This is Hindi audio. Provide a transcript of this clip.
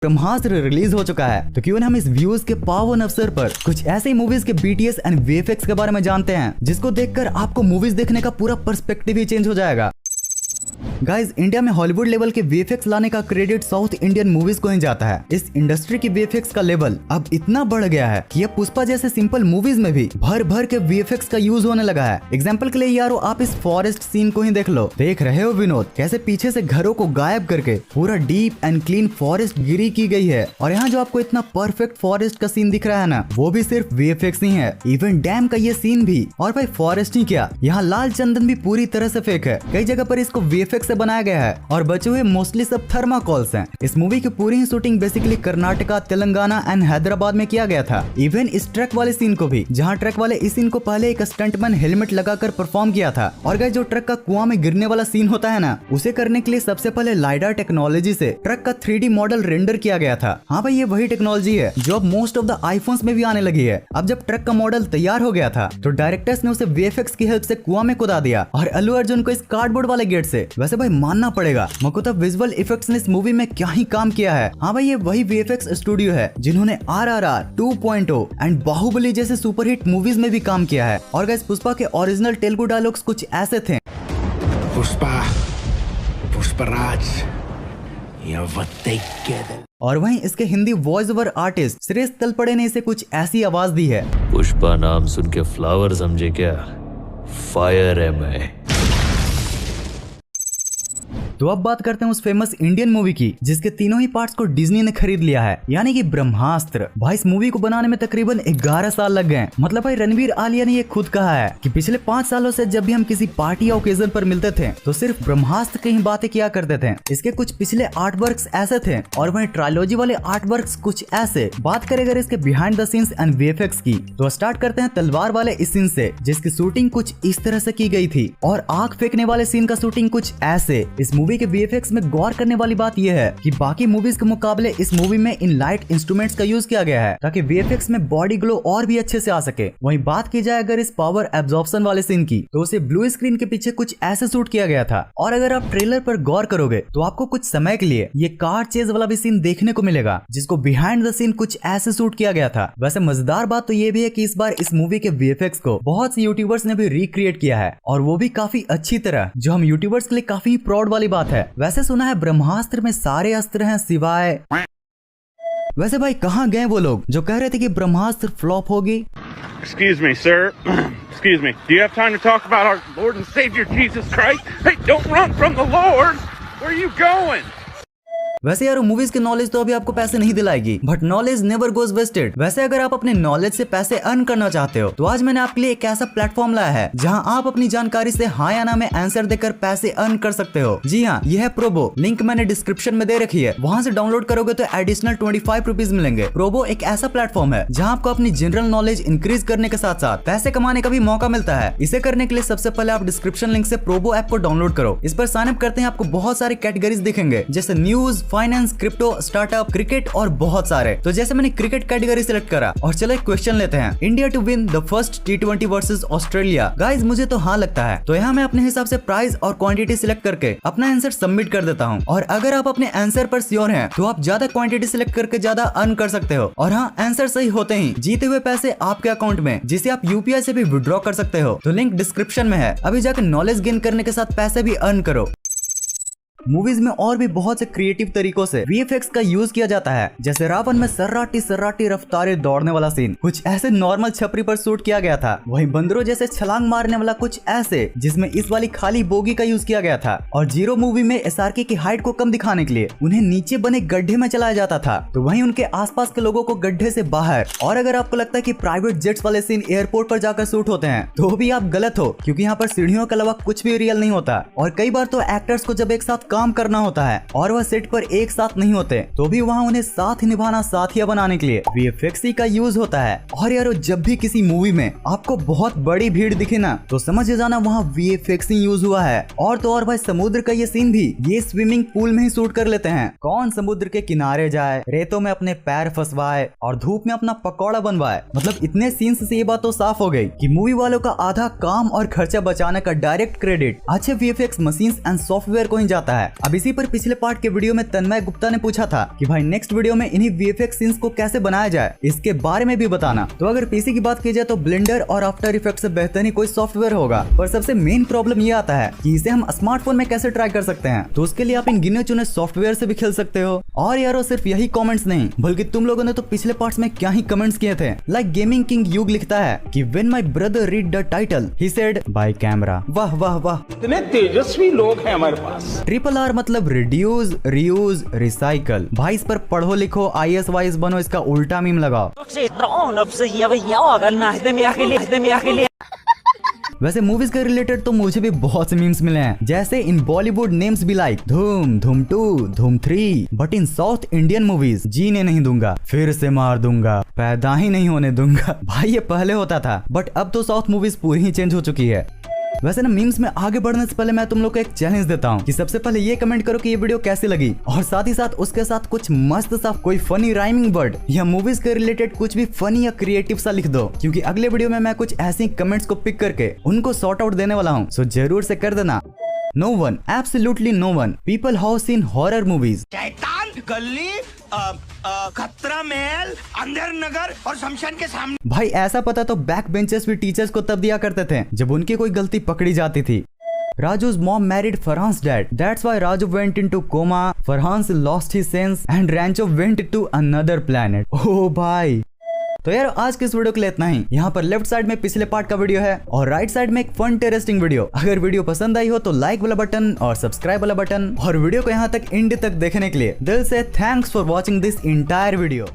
ब्रह्मास्त्र रिलीज हो चुका है, तो क्यों ना हम इस व्यूज के पावन अवसर पर कुछ ऐसे मूवीज के बीटीएस एंड वीएफएक्स के बारे में जानते हैं जिसको देखकर आपको मूवीज देखने का पूरा पर्सपेक्टिव ही चेंज हो जाएगा। गाइज, इंडिया में हॉलीवुड लेवल के वीएफएक्स लाने का क्रेडिट साउथ इंडियन मूवीज को ही जाता है। इस इंडस्ट्री की वीएफएक्स का लेवल अब इतना बढ़ गया है कि अब पुष्पा जैसे सिंपल मूवीज में भी भर भर के वीएफएक्स का यूज होने लगा है। एग्जांपल के लिए यारो आप इस फॉरेस्ट सीन को ही देख लो। देख रहे हो विनोद, कैसे पीछे से घरों को गायब करके पूरा डीप एंड क्लीन फॉरेस्ट गिरी की गई है। और यहाँ जो आपको इतना परफेक्ट फॉरेस्ट का सीन दिख रहा है ना, वो भी सिर्फ वीएफएक्स ही है। इवन डैम का ये सीन भी, और भाई फॉरेस्ट ही क्या, यहाँ लाल चंदन भी पूरी तरह से फेक है। कई जगह पर इसको वीएफएक्स से बनाया गया है और बचे हुए मोस्टली सब थर्माकोल्स हैं। इस मूवी की पूरी ही shooting basically Karnataka, Telangana and Hyderabad में किया गया था। इवन इस ट्रक वाले सीन को भी, जहां ट्रक वाले इस सीन को पहले एक स्टंटमैन हेलमेट लगाकर परफॉर्म किया था। और गाइस, जो ट्रक का कुआं में गिरने वाला सीन होता है ना, उसे करने के लिए सबसे पहले लाइडर टेक्नोलॉजी से ट्रक का 3D मॉडल रेंडर किया गया था। हाँ भाई, ये वही टेक्नोलॉजी है जो अब मोस्ट ऑफ द आईफोन्स में भी आने लगी है। अब जब ट्रक का मॉडल तैयार हो गया था तो डायरेक्टर्स ने उसे वीएफएक्स की हेल्प से कुआं में कुदा दिया और अल्लू अर्जुन को इस कार्डबोर्ड वाले गेट से। वैसे भाई मानना पड़ेगा, मकुता विजुअल इफेक्ट्स ने इस मूवी में क्या ही काम किया है। हाँ भाई, ये वही वीएफएक्स स्टूडियो है जिन्होंने RRR 2.0 एंड बाहुबली जैसे सुपरहिट मूवीज में भी काम किया है। और गाइस, पुष्पा के ओरिजिनल तेलुगु डायलॉग्स कुछ ऐसे थे। पुष्पा, पुष्पराज, और वहीं इसके हिंदी वॉइस ओवर आर्टिस्ट श्रेष्ठ तलपड़े ने इसे कुछ ऐसी आवाज दी है। पुष्पा नाम सुन के फ्लावर समझे क्या, फायर है मैं। तो अब बात करते हैं उस फेमस इंडियन मूवी की जिसके तीनों ही पार्ट्स को डिज्नी ने खरीद लिया है, यानी कि ब्रह्मास्त्र। भाई, इस मूवी को बनाने में तकरीबन 11 साल लग गए। मतलब भाई रणवीर आलिया ने ये खुद कहा है कि पिछले 5 सालों से जब भी हम किसी पार्टी या ओकेजन पर मिलते थे तो सिर्फ ब्रह्मास्त्र की ही बातें किया करते थे। इसके कुछ पिछले आर्ट वर्क्स ऐसे थे और वहीं ट्रायलॉजी वाले आर्ट वर्क्स कुछ ऐसे। बात करें अगर इसके behind the scenes and VFX की, तो स्टार्ट करते हैं तलवार वाले इस सीन से जिसकी शूटिंग कुछ इस तरह से की गई थी, और आग फेंकने वाले सीन का शूटिंग कुछ ऐसे। इस मूवी के वीएफएक्स में गौर करने वाली बात यह है कि बाकी मूवीज के मुकाबले इस मूवी में इन लाइट इंस्ट्रूमेंट्स का यूज किया गया है ताकि वीएफएक्स में बॉडी ग्लो और भी अच्छे से आ सके। वहीं बात की जाए अगर इस पावर एब्जॉर्प्शन वाले सीन की, तो उसे ब्लू स्क्रीन के पीछे कुछ ऐसे शूट किया गया था। और अगर आप ट्रेलर पर गौर करोगे तो आपको कुछ समय के लिए ये कार चेज वाला भी सीन देखने को मिलेगा जिसको बिहाइंड द सीन कुछ ऐसे शूट किया गया था। वैसे मजेदार बात तो ये भी है कि इस बार इस मूवी के वीएफएक्स को बहुत से यूट्यूबर्स ने भी रिक्रिएट किया है, और वो भी काफी अच्छी तरह, जो हम यूट्यूबर्स के लिए काफी प्राउड वाली बात है। वैसे सुना है ब्रह्मास्त्र में सारे अस्त्र हैं सिवाय। वैसे भाई, कहाँ गए वो लोग जो कह रहे थे कि ब्रह्मास्त्र फ्लॉप होगी? Excuse me, sir. Excuse me. Do you have time to talk about our Lord and Savior Jesus Christ? Hey, don't run from the Lord. Where are you going? वैसे यार, मूवीज के नॉलेज तो अभी आपको पैसे नहीं दिलाएगी, but knowledge never goes wasted. वैसे अगर आप अपने नॉलेज से पैसे अर्न करना चाहते हो तो आज मैंने आपके लिए एक ऐसा प्लेटफॉर्म लाया है जहां आप अपनी जानकारी से हाँ या ना में आंसर देकर पैसे अर्न कर सकते हो। जी हाँ, यह है प्रोबो। लिंक मैंने डिस्क्रिप्शन में दे रखी है, वहां से डाउनलोड करोगे तो एडिशनल 25 रुपीज मिलेंगे। प्रोबो एक ऐसा प्लेटफॉर्म है जहाँ आपको अपनी जनरल नॉलेज इंक्रीज करने के साथ साथ पैसे कमाने का भी मौका मिलता है। इसे करने के लिए सबसे पहले आप डिस्क्रिप्शन लिंक से प्रोबो ऐप को डाउनलोड करो। इस पर साइन अप करते हैं आपको बहुत सारी कैटेगरीज दिखेंगे, जैसे news, finance, crypto, startup, cricket और बहुत सारे। तो जैसे मैंने क्रिकेट कैटेगरी सिलेक्ट करा, और चलो एक क्वेश्चन लेते हैं। India to win the first T20 versus Australia. Guys, मुझे तो हाँ लगता है, तो यहाँ मैं अपने हिसाब से प्राइस और क्वांटिटी सिलेक्ट करके अपना आंसर सबमिट कर देता हूँ। और अगर आप अपने आंसर पर श्योर हैं तो आप ज्यादा क्वांटिटी सिलेक्ट करके ज्यादा अर्न कर सकते हो। और हाँ, आंसर सही होते ही जीते हुए पैसे आपके अकाउंट में, जिसे आप UPI से भी विड्रॉ कर सकते हो। तो लिंक डिस्क्रिप्शन में है, अभी जाकर नॉलेज गेन करने के साथ पैसे भी अर्न करो। मूवीज में और भी बहुत से क्रिएटिव तरीकों से वीएफएक्स का यूज किया जाता है, जैसे रावण में सर्राटी रफ्तारे दौड़ने वाला सीन कुछ ऐसे नॉर्मल छपरी पर शूट किया गया था। वहीं बंदरों जैसे छलांग मारने वाला कुछ ऐसे जिसमें इस वाली खाली बोगी का यूज किया गया था। और जीरो मूवी में SRK की हाइट को कम दिखाने के लिए उन्हें नीचे बने गड्ढे में चलाया जाता था, तो वहीं उनके आसपास के लोगों को गड्ढे से बाहर। और अगर आपको लगता है कि प्राइवेट जेट्स वाले सीन एयरपोर्ट पर जाकर शूट होते हैं तो भी आप गलत हो, क्योंकि यहाँ पर सीढ़ियों के अलावा कुछ भी रियल नहीं होता। और कई बार तो एक्टर्स को जब एक साथ काम करना होता है और वह सेट पर एक साथ नहीं होते तो भी वहाँ उन्हें साथ ही निभाना, साथिया बनाने के लिए वीएफएक्स का यूज होता है। और यारो, जब भी किसी मूवी में आपको बहुत बड़ी भीड़ दिखे ना, तो समझ जाना वहाँ वीएफएक्स यूज हुआ है। और तो और भाई, समुद्र का ये सीन भी ये स्विमिंग पूल में ही शूट कर लेते हैं। कौन समुद्र के किनारे जाए, रेतों में अपने पैर फंसवाए और धूप में अपना पकौड़ा बनवाए। मतलब इतने सीन्स से ये बात तो साफ हो गई कि मूवी वालों का आधा काम और खर्चा बचाने का डायरेक्ट क्रेडिट अच्छे वीएफएक्स मशीन्स एंड सॉफ्टवेयर को ही जाता है। है। अब इसी पर पिछले पार्ट के वीडियो में तन्मय गुप्ता ने पूछा था कि भाई नेक्स्ट वीडियो में इन्हीं VFX सीन्स को कैसे बनाया जाए, इसके बारे में भी बताना। तो अगर पीसी की बात की जाए तो ब्लेंडर और आफ्टर इफेक्ट्स से बेहतर ही कोई सॉफ्टवेयर होगा, पर सबसे मेन प्रॉब्लम ये आता है कि इसे हम स्मार्टफोन में कैसे ट्राई कर सकते हैं। तो उसके लिए आप इन गिने चुने सॉफ्टवेयर से भी खेल सकते हो। और यारो सिर्फ यही कमेंट्स नहीं, बल्कि तुम लोगों ने तो पिछले पार्ट्स में क्या ही कमेंट्स किए थे। लाइक गेमिंग किंग युग लिखता है कि when my brother read the title he said bye camera. वाह वाह वाह, इतने तेजस्वी लोग हैं हमारे पास। RRR मतलब रिड्यूस रीयूज रिसाइकल। भाई इस पर पढ़ो लिखो IAS वाइस बनो, इसका उल्टा मीम लगाओ। वैसे मूवीज के रिलेटेड तो मुझे भी बहुत से मीम्स मिले हैं, जैसे इन बॉलीवुड नेम्स भी लाइक धूम, धूम 2, धूम 3, but in south Indian movies जीने नहीं दूंगा, फिर से मार दूंगा, पैदा ही नहीं होने दूंगा। भाई ये पहले होता था, बट अब तो साउथ मूवीज पूरी ही चेंज हो चुकी है। वैसे ना मीम्स में आगे बढ़ने से पहले मैं तुम लोग को एक चैलेंज देता हूँ कि सबसे पहले ये कमेंट करो कि ये वीडियो कैसी लगी, और साथ ही साथ उसके साथ कुछ मस्त सा कोई फनी राइमिंग वर्ड या मूवीज के रिलेटेड कुछ भी फनी या क्रिएटिव सा लिख दो, क्योंकि अगले वीडियो में मैं कुछ ऐसी कमेंट्स को पिक करके उनको सॉर्ट आउट देने वाला हूँ। सो जरूर से कर देना। No one, absolutely no one. People have seen horror movies. शैतान गली, खतरा महल, अंधेर नगर और शमशान के सामने। भाई ऐसा पता तो बैक बेंचेस भी टीचर्स को तब दिया करते थे जब उनकी कोई गलती पकड़ी जाती थी। Raju's mom married Farhan's dad. That's why Raju went into coma. Farhan lost his sense and Rancho went to another planet. Oh भाई। तो यार आज के इस वीडियो के लिए इतना ही। यहाँ पर लेफ्ट साइड में पिछले पार्ट का वीडियो है और राइट साइड में एक फन इंटरेस्टिंग वीडियो। अगर वीडियो पसंद आई हो तो लाइक वाला बटन और सब्सक्राइब वाला बटन, और वीडियो को यहाँ तक एंड तक देखने के लिए दिल से thanks for watching this entire video.